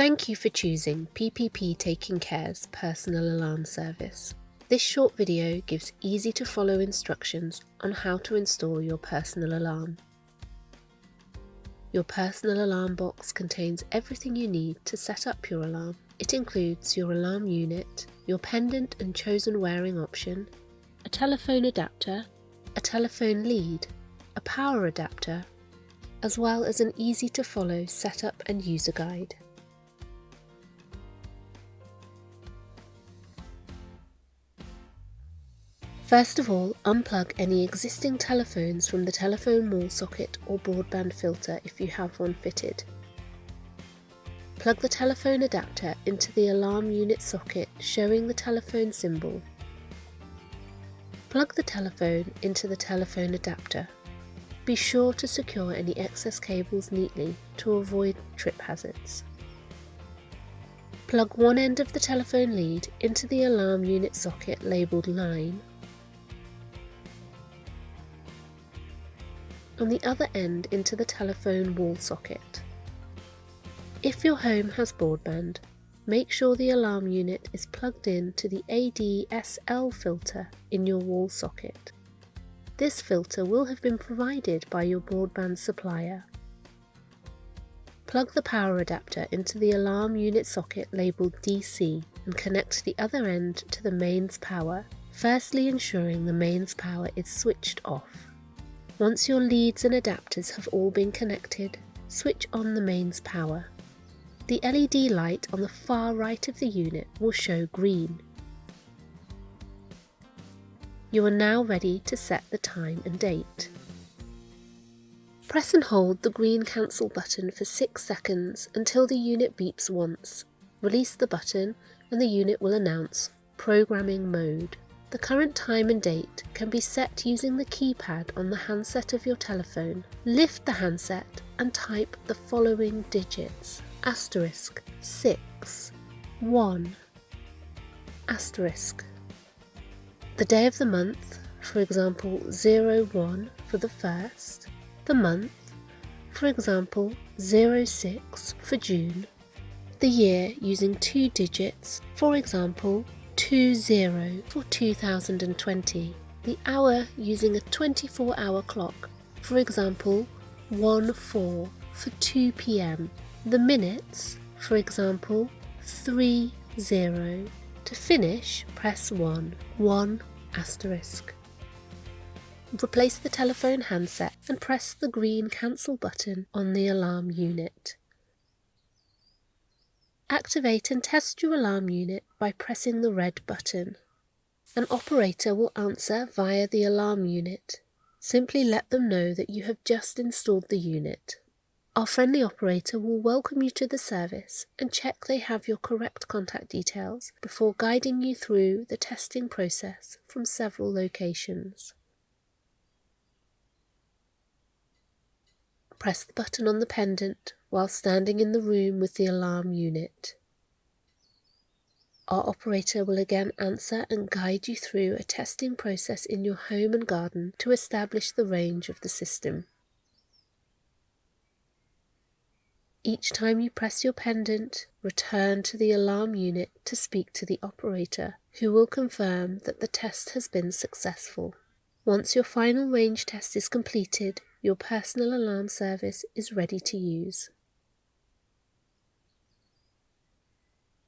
Thank you for choosing PPP Taking Care's personal alarm service. This short video gives easy to follow instructions on how to install your personal alarm. Your personal alarm box contains everything you need to set up your alarm. It includes your alarm unit, your pendant and chosen wearing option, a telephone adapter, a telephone lead, a power adapter, as well as an easy to follow setup and user guide. First of all, unplug any existing telephones from the telephone wall socket or broadband filter if you have one fitted. Plug the telephone adapter into the alarm unit socket showing the telephone symbol. Plug the telephone into the telephone adapter. Be sure to secure any excess cables neatly to avoid trip hazards. Plug one end of the telephone lead into the alarm unit socket labelled line. On the other end into the telephone wall socket. If your home has broadband, make sure the alarm unit is plugged in to the ADSL filter in your wall socket. This filter will have been provided by your broadband supplier. Plug the power adapter into the alarm unit socket labelled DC and connect the other end to the mains power, firstly ensuring the mains power is switched off. Once your leads and adapters have all been connected, switch on the mains power. The LED light on the far right of the unit will show green. You are now ready to set the time and date. Press and hold the green cancel button for 6 seconds until the unit beeps once. Release the button and the unit will announce Programming Mode. The current time and date can be set using the keypad on the handset of your telephone. Lift the handset and type the following digits: *6 1 *. The day of the month, for example 01 for the first, the month, for example 06 for June, the year using 2 digits, for example 20 for 2020, the hour using a 24-hour clock, for example 14 for 2 p.m, the minutes, for example 30. To finish, press 1 *. Replace the telephone handset and press the green cancel button on the alarm unit. Activate and test your alarm unit by pressing the red button. An operator will answer via the alarm unit. Simply let them know that you have just installed the unit. Our friendly operator will welcome you to the service and check they have your correct contact details before guiding you through the testing process from several locations. Press the button on the pendant while standing in the room with the alarm unit. Our operator will again answer and guide you through a testing process in your home and garden to establish the range of the system. Each time you press your pendant, return to the alarm unit to speak to the operator, who will confirm that the test has been successful. Once your final range test is completed, your personal alarm service is ready to use.